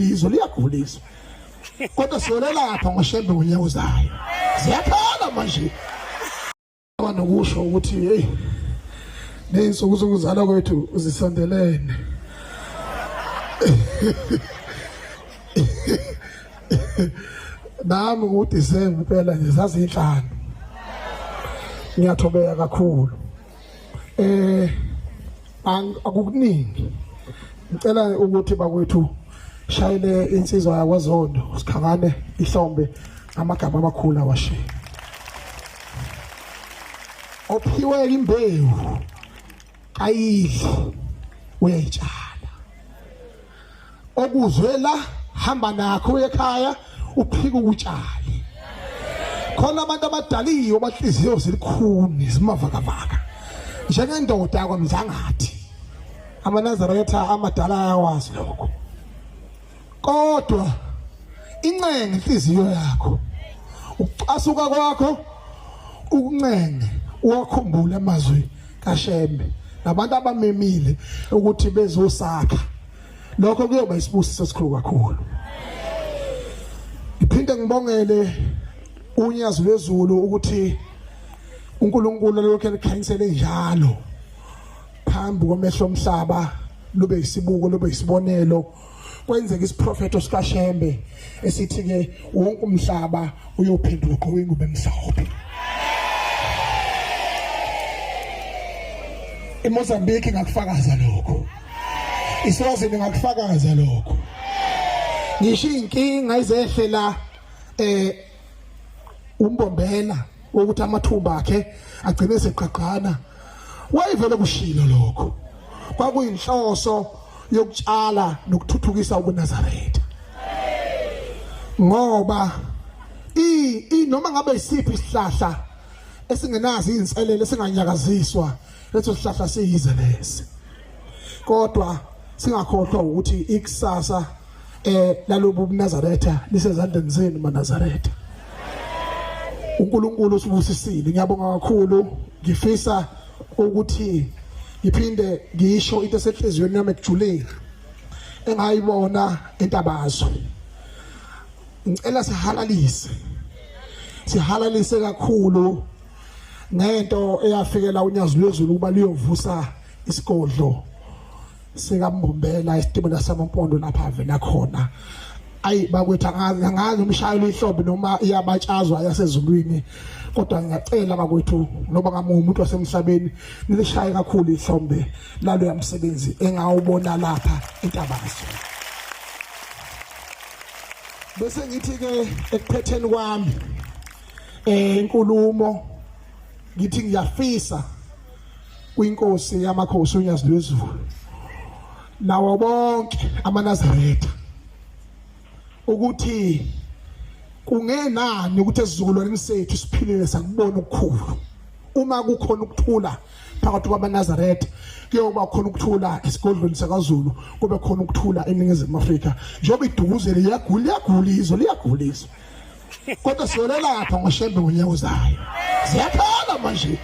izwe liyagulisa kodwa siyole lapha ngoShembe ngonyaka zayo ziyakhala manje abanokusho ukuthi hey nezinsuku zokuzalwa kwethu uzisondelene nami ngoDisemba phela nje zazinhlanu ngiyathobeka kakhulu akukuningi ngicela ukuthi bakwethu shayile insizwa yakwaZondo sikhangane ihlombe amagama amakhulu awashe ophiwe imbewu ayidli uyayitshala okuzwela hamba nakho ekhaya uphika ukutshali khona abantu abadaliyo bahliziyo zilikhuni zimavakavaka njengendoda yakwamzangathi namaNazaretha amadala ayawazi lokho kodwa incenge inhliziyo yakho ucasuka kwakho ukuncenge uwakhumbula amazwi kaShembe nabantu abamemile ukuthi bezosakha lokho kuyoba isibusiso esikhulu kakhulu. Ngiphinde ngibongele unyazo lwezulu ukuthi uNkulunkulu lokho elikhanyisele njalo phambi komehlo omhlaba lube isibuko lube isibonelo kwenzeka isiprofeto sikaShembe esithi ke wonke umhlaba uyophenduka uyingubo emhlophe. eMozambique ngakufakaza lokho, iSwazini ngakufakaza lokho. Ngisho inkinga izehlela umbombela ukuthi amathumba akhe agcine seqaqana wayivele kushilo lokho kwakuyinhloso yokutshala nokuthuthukisa ubuNazaretha ngoba noma ngabe isiphi isihlahla esingenazi izinselele esinganyakaziswa leso sihlahla siyize lesi kodwa singakhohlwa ukuthi ikusasa lalobu buNazaretha lisezandleni zenu maNazaretha. uNkulunkulu usibusisile, ngiyabonga kakhulu. Ngifisa ukuthi ngiphinde ngisho into esenhliziyweni yami ekujulile engayibona entabazwe. Ngicela sihalalise kakhulu ngento eyafikela unyazo lwezulu kuba liyovusa isigodlo sikambombela isitimela samampondo lapha avela khona. Ayi bakwethu angazi umshayeli ihlombe noma iyabatshazwa yasezulwini kodwa ngiyacela bakwethu noba ngamunye umuntu wasemhlabeni nilishaye kakhulu ihlombe lalo yamsebenzi engawubona lapha entabazwe. Bese ngithi ke ekuphetheni kwami inkulumo ngithi ngiyafisa kwinkosi yamakhosi unyazo lwezulu nawo bonke amaNazaretha ukuthi kungenani ukuthi esizukulwaneni sethu siphilele sakubona ukukhulu. Uma kukhona ukuthula phakathi kwabaNazaretha kuyoba khona ukuthula esigodlweni sakaZulu, kube khona ukuthula eNingizimu Afrika. Njengoba iduze liyagulizwa kodwa siyole lapha ngoShembe ngonyaka zayo ziyakhala manje.